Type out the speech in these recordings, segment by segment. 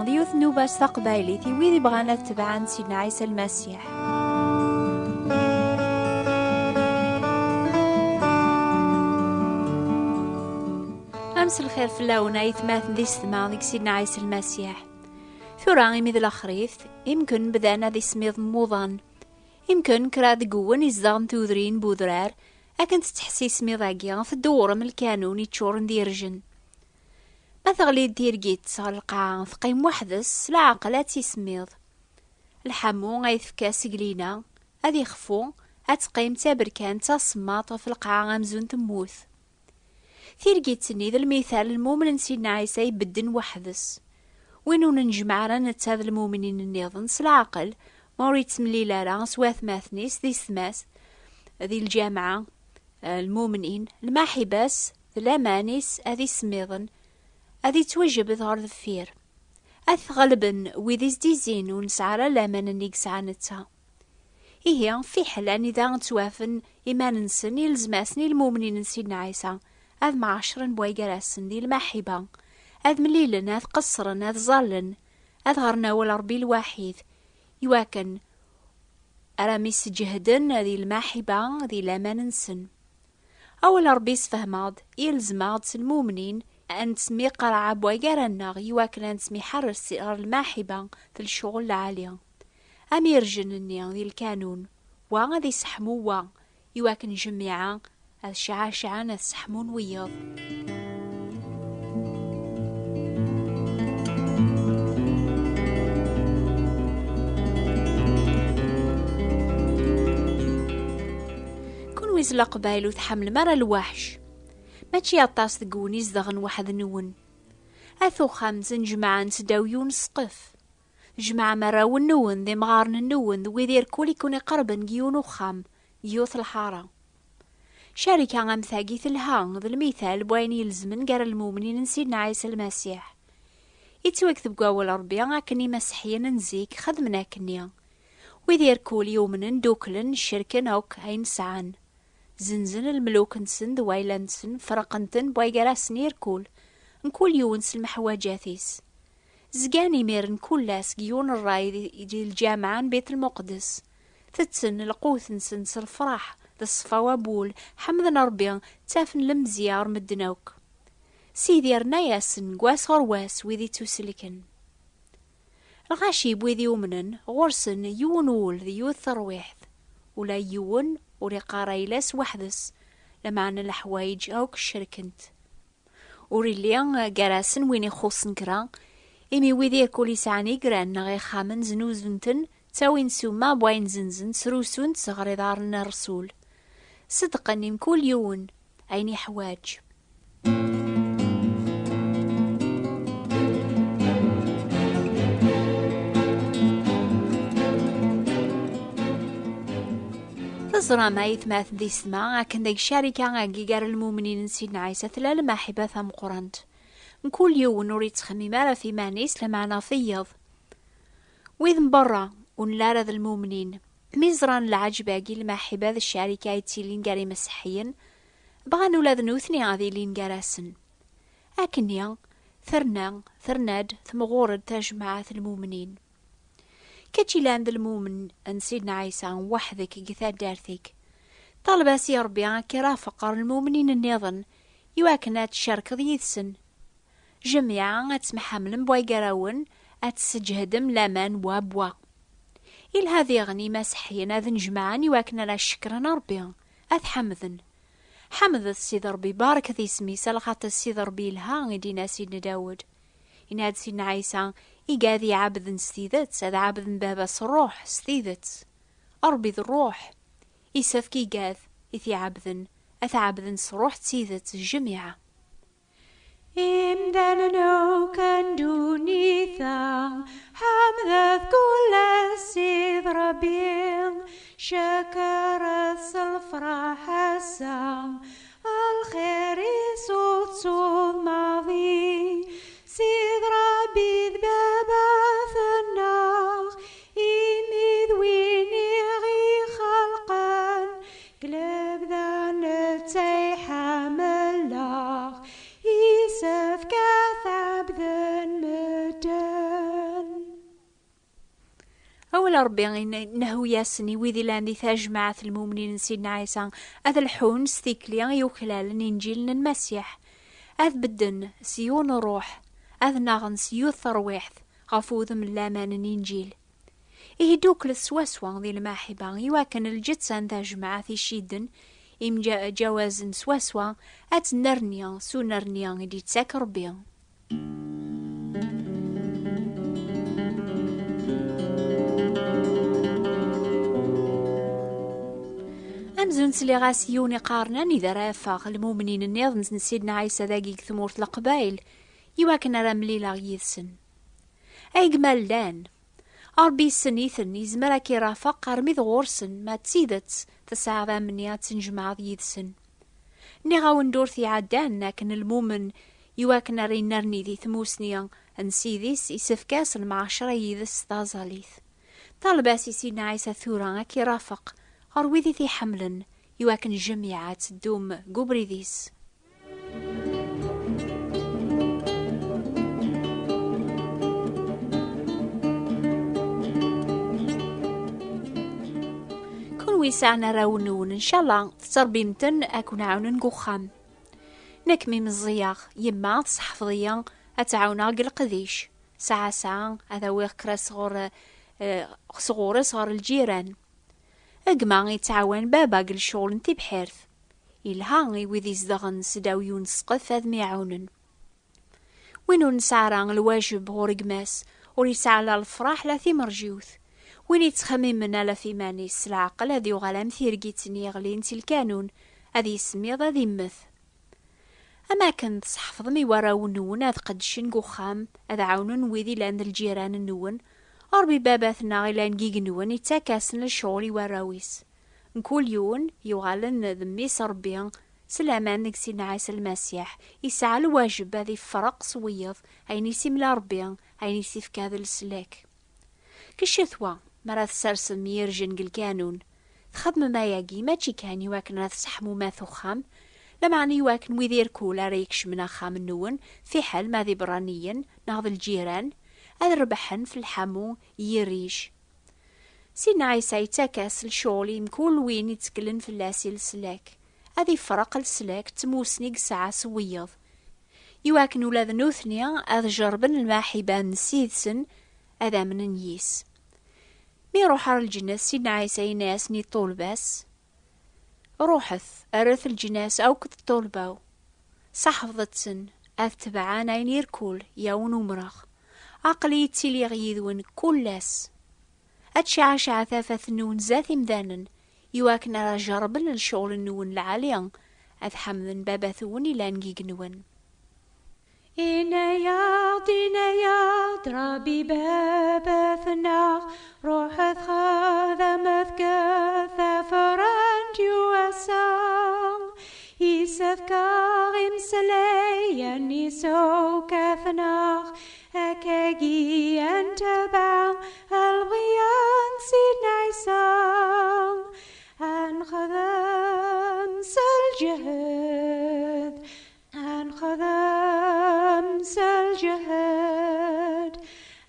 ديوث نوباس تقبايليتي ويدي بغانا تبعان سيدنا عيسى المسيح. أمس الخير في اللون يثماث ذي السماء ديك سيدنا عيسى المسيح. ثورا مثل الأخريث يمكن بدأنا ذي سميض موضان، يمكن كراد قوان يزدغن تودرين بودرار أكن تتحسي سميضاقيا في الدورة من الكانون يتشورن ديرجن. ما تغلي دير جيت صار القاعة ثقيم وحدس لا عقلات يسميض الحمو غيثفكا سقلينا هذي يخفو أتقيم تابركان تصماط في القاعة غمزون تموث. ثيرجيتني ذا المثال المؤمن سيدنا عيسى يبدن وحدس وينو ننجمع رانا تاذ المؤمنين النظن سالعقل موريت مليلا راه سواث ماثنيس ذي ثماس ذي الجامعة المؤمنين الماحباس الأمانيس هذي سميضن هذي توجب ظهر ذفير أثغلبن وذي زديزين ونسعى الأمان اللي يقسعنتها إيه في حلان إذا توافن إيمان نسن يلزماسني المؤمنين سيدنا عيسى هذ معاشرن بويقراسن دي المحبة هذ مليلن هذ قصرن هذ ظلن هذ غرنا والربي الوحيد يواكن أراميس جهدن هذه المحبة هذه الأمان نسن أول ربي سفهماد يلزماد المؤمنين أن تسمي قرعة بويقرنا يواكن أن تسمي حرس المحبة في الشغل العالية أمير جنني ذي الكانون وغادي يسحموا يواكن جميعا الشعاشعة نسحمون وياض. كون ويزلا قبايلو تحمل مرة الوحش ماشي يطاس تقوني زدغن واحد نون أثو خمس جماعة تداويون سقف جماعة مرة ونون ذي مغارن النون ذو يدير كل يكون قربن جيون وخام جيوث الحارة شاركة غمثاقي ثلها ذا المثال بوين يلزمن قال المؤمنين سيدنا عيسى المسيح يتوكتب قاول ربيا كني مسيحيا نزيك خدمنا كنيا ويدير كل يومن دوكلن الشركن اوك هين سعان زنزن الملوك نسن دوايلا نسن فرقنتن بويقراسن يركول نكول يونس المحواجاتيس زقاني ميرن كلاس جيون الراي دي الجامعة بيت المقدس تتسن القوث نسن الفرح ذا الصفا وابول حمدنا ربيا تافن لمزيار مدنوك سيدي رناياسن قواس غرواس ويدي توسلكن الغاشي بويدي يومنن غورسن يونول ذي يوث ثرويحث ولا يون وري قاريلاس وحدس لمعنى الحوايج اوك الشركنت وري ليان قراسن وين يخوصن كرا إمي ويدير كولي سعني قران غي خامن زنوزنتن تاوين سوما بوين زنزن سروسون تغري دارنا الرسول صدقني مكل يون عيني حواج. تزرى ما يثماث ذي سما عكن ديك شاركة عاقي قار المؤمنين سيدنا عيسى ثلال المحبة ثم قرنت نكل يوم نوري تخمي مالا في مانيس لمعنا فيض وإذ مبرا ونلارذ المؤمنين ميزران العجباقي المحبة ذا الشاركة يتيلين قاري مسيحيا بغانو لاذ نوثني غاذي لين قاراسن أكنيا ثرناد ثمغورد تجمعات المؤمنين كتشي لاند المؤمن أن سيدنا عيسى وحدك قثاد دارثيك طالباس يا ربي كرا فقر المؤمنين النظن يواكنات الشرك ذيثسن جميعا أتسمحملن بواي قراون أتسجهدم لامان وابوا إل هذي غني مسيحيين أذن جمعان يواكنا لا شكرا ربي أث حمد السيد ربي بارك ذي سمي سلخات السيد ربي الها يدينا سيدنا داود إن هاد سيدنا عيسى إيقاذي عبد ستيذت هذا عبد بابا الروح ستيذت أربي ذي الروح إيسافك إيقاذ إثي عبد أث عبد سروح تسيذت الجميعة إمدانو كان دوني ثا حمد كل السيد ربي شكر الفرح السام الخير صوت ماضي سيد ربي ذبابا ثناخ إميد ويني غي خلقا قلب ذان التي حملاخ يسف كثب ذن مدى أول ربي إنه ياسني ويذي لاندي تجمعة المؤمنين سيدنا عيسى هذا الحون ستيكليا يوكلال إنجيل المسيح أذ بدن سيون روح أذ ناغن سيو ثرويحث غفوذ من لامان إنجيل دوك للسواسوا ذي الماحبة يواكن الجتسان ذا جماعة شيدن إم جواز سواسوا أت نرنيا سو نرنيا دي تساك ربيا. أمزون سلي غاسيوني قارنا إذا رافق المؤمنين النيض نسيدنا عيسى ذاقيق ثمورة القبايل يواكن رمليلا يثسن أي جمال لان أربي السنيثن يزمرا كي رافق قرميذ غورسن ما تسيدت تسعى ذامنيات تنجمع يثسن نغاون دورثي عدان لكن المؤمن يواكن رينرني ذي ثموسنيا أنسيذيس يسفكاس المعاشرة يذس ذازاليث طالباسي سيدنا عيسى ثورا كي رافق أرويذي ذي حملا يواكن جميعات دوم قبريذيس. كون ويسعنا راونون إن شاء الله تربيمتن أكون عاونن قخام نكمي من الزياغ يما تصحفظيا أتعاونا قلقذيش ساعة ساعة هذا ويقرا صغور الجيران أجمع يتعاون بابا قل شغل انتي بحيرث إلها ويذي زدغن سداويون سقف هذ ميعونن وينو نسعران الواجب غورقماس وريسعلا الفراح لا في مرجيوث وين يتخمم منا لا في مانيس العقل هذي وغلام ثيرقيتني يغلين الكانون هذي سميض هذي مث أما كنت صحفظ مي وراون نون هذ قدشن قخام هذ عاونن ويذي لاند الجيران النون أربي باباثنا غيلا نجيق نون يتاكاسن الشغل وراويس نكول يون يغالن ذميس ربيان سلامان ديك سيدنا عيسى المسيح يسعى الواجب هذي فرق صويض هين يسيم ربيان هين يسيف كاذا السلاك كشثوا مرات سرسم يرجن القانون تخدم ما ياقي ماشي كان يواكن راث سحمو ما ثخام لمعني يواكن ويذير كولا ريكش من أخام النون في حال ما ذي برانيا ناض الجيران هذا ربحن في الحمو يريش سيدنا عيسى يتاكاس الشغل مكول وين يتكلن في اللاسي السلاك هذي فرق السلاك تموسنيق ساعة سويض يواكن ولاد نوثنيا هذا جربن الماحبان نسيدسن هذا من نيس مي روح الجناس سيدنا عيسى يناس ني طول باس روحث أرث الجناس أو كت طولباو صحفظتسن أثبعان عين يركول يون ومرخ عقلي تيلي غيذون كلاس أتشعى ثافة النون ذات مذانا يواكن على جربن الشغل النون العالية أذ حمذن بابا ثوني لانجيق نون إنا ياض ربي بابا ثناغ روح خاذا مذكا فرانج يواسان يسفكاغم سليا نيسو كثناغ أكاقي أنتبع الغيان سيدنا عيسى أنخذم سالجهد أنخذم سالجهد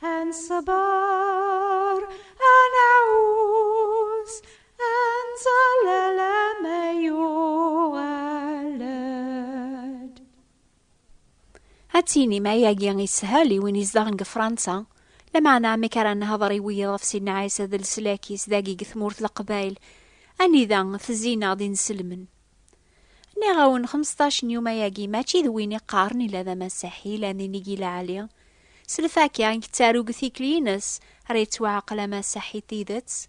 أنصبر أنعوز أنزل لما يولد هاتيني ما ياقي يسهالي وين يزدغن فرنسا لما نعمي كران هضري ويضا في سيدنا عيسى ذا السلاكيس داقي ثمورة القبايل أني ذا ثزينا دين سلمن أني غاون 15 يوم ياقي ماشي ذويني قارني لذا مسيحي لاني نيجي لعاليا سلفاكيا كتارو ثيكلينس ريتوا عقل مسيحي تيدت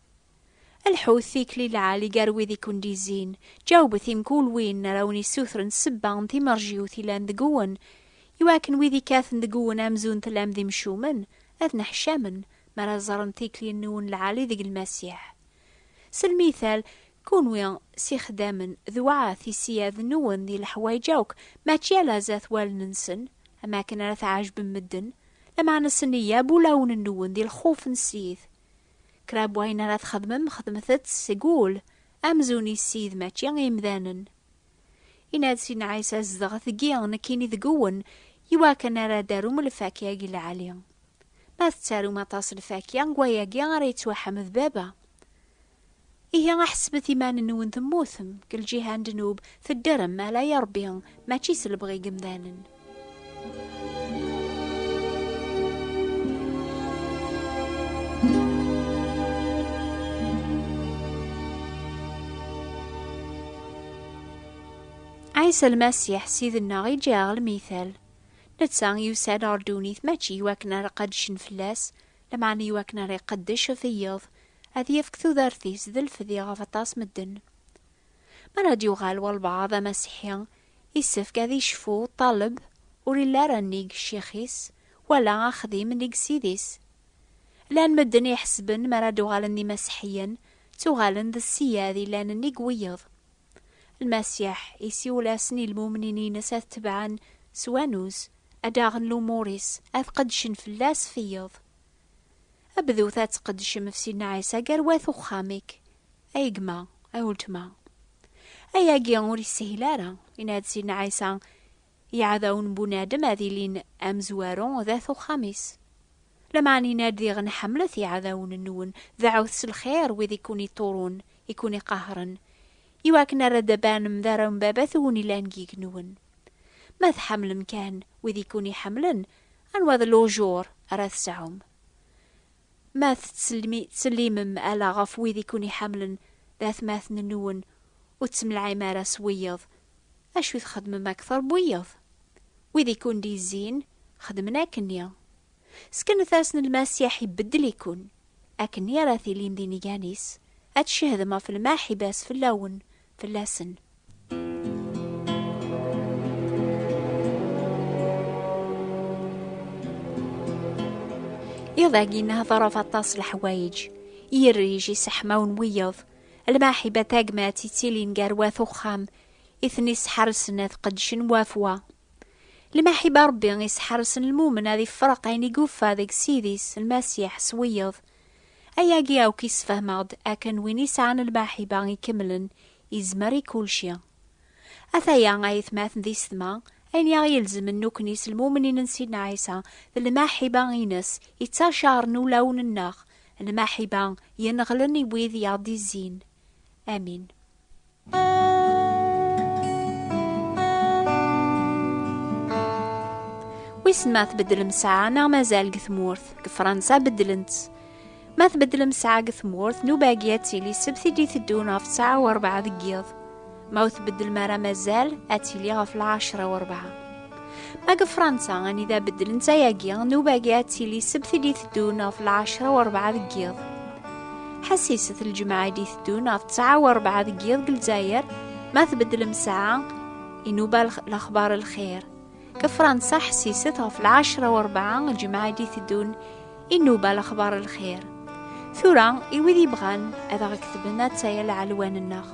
الحوث ثيكلي العالي قاروي ذي كنديزين جاوب ثيم كول وين نراوني سوثرن سبان ثي مرجيوثي لان ذقون يواكن ويذي كاثن ذقون أمزون تلام ذي مشومن أذ نحشامن مرا زرن ثيكلي النون العالي ذي المسيح سالمثال كون ويا سيخدامن ذوعا ثي سياذ نون ذي الحوايجاوك ما تيالا ذات والننسن أما كان رث عجب مدن لما نسنية بولاون النون ذي الخوف نسيذ كراب وين رث خدمم خدمثت سيقول أمزوني السيذ ما تيان يمذانن إناد سيدنا عيسى الزغث جيان كيني ذقون يواكن را دارو ملفاكيا قيل عليهم ما تتارو ما تصل فاكيا وياكي غير يتوحمذ بابا. إيه أحسبت إيمان نون تموثم كل جهان دنوب الدرم ما لا يربيان ما تشيس البغي قمذانن. عيسى المسيح سيدنا غي جاغ المثال نتسان يوساد أردونيث ماشي يواكنا رقدشن فلاس لمعنى يواكنا رقدش فيض هذي يفكثو ذارثيس ذا الفذي غفطاس مدن. مراد يغال والبعض مسيحيان يسفك هذي شفو طالب وريلا رانيق الشيخيس ولا أخذي من نيق سيديس لان مدن يحسبن مراد يغالن دي مسيحيا تغالن ذا السياذي لان نيق ويض. المسيح يسيولا سني المؤمنين ساث تبعا سوانوس أداغن لوموريس أثقدشن فلاس فيض. أبذو ثات قدشم في سيدنا عيسى قرواث خامك أيقما أولتما أيا قيانور السهلارة إن هاد سيدنا عيسى يعذون بنادم هذي لين أمزوارون ذاثو خامس لما عني نادي غن حملث يعذون النون ذعوث الخير وذي يكوني طورون يكوني قهرا يواكنا ردبان مذارم بابثوني لانجيك نون ماذ حمل مكان وذي يكوني حملا أنواذ اللوجور أراث سعوم ما تسليم ألا غف ويذي كوني حملا ذات ماث ننون وتسم العمارة سويض أشوي خدم أكثر بويض ويذي يكون دي زين خدمنا كنيا سكن ثاسن المسيح يبدل يكون أكنيا راثي لين ديني جانيس أتشهد ما في الماحي باس في اللون في اللسن. يضاقينها ظرف الطاس الحوايج يريج يسحمون ويض الماحبة تاقماتي تيلين قارواث وخام إثني سحرسن قدشن وافوا الماحبة ربي يسحرسن المؤمن هذي فرقين يقوفا ذيك سيديس المسيح سويض أيا قياو كيس فهماد أكن وين يسعن الماحبة يكملن يزمري كل شيء أثايا غايث ماثن ذي سما أين يلزم النوكنيس المؤمنين نسينا عيسى الماحبة ينس يتشار نولون الناخ الماحبة ينغلني ويذ يعطي الزين. آمين. ويسن ما تبدل مساعة نا مازال قثمورث كفرنسا بدلنت ما تبدل مساعة قثمورث نو باقياتي لي سبثي دي ثدونا في 9:04 دقيقة ما تبدل مرا مازال أتيلي غف 10:04 ما فرنسا غني ذا بدل نتا ياقيا نو باقياتي لي سبثي دي ثدونا في 10:04 دقيقة حسيسة الجمعة دي ثدونا في 9:04 دقيقة الجزائر ما تبدل مساعة إنو بالأخبار الخير كفرنسا حسيستها في 10:04 الجمعة دي ثدون إنو بالأخبار الخير ثورا إيوذي بغان أذا غكتبنا تايا العلوان الناخ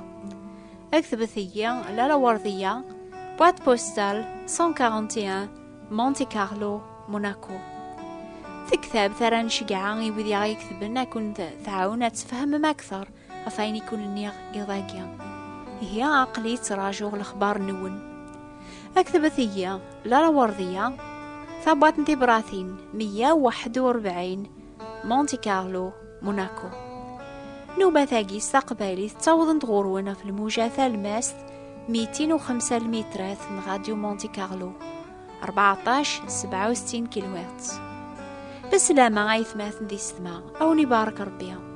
أكتب ثيا لا وردية بوات بوستال 141 مونتي كارلو موناكو تكتب ثران شقعان إيوذي غيكتبنا كنت تعاونا تفهم أكثر أفاين يكون النيغ إضاقيا هي عقلي تراجع الأخبار نون أكتب ثيا لا وردية ثبات انتي براثين 141 مونتي كارلو موناكو نوبة ثاقي استقبالي تتوضن تغورونا في الموجة الماس 205 المترات من راديو مونتي كارلو 1467 كيلوهرتز. بسلامة غايث ماثن دي السماء أو نبارك ربيا.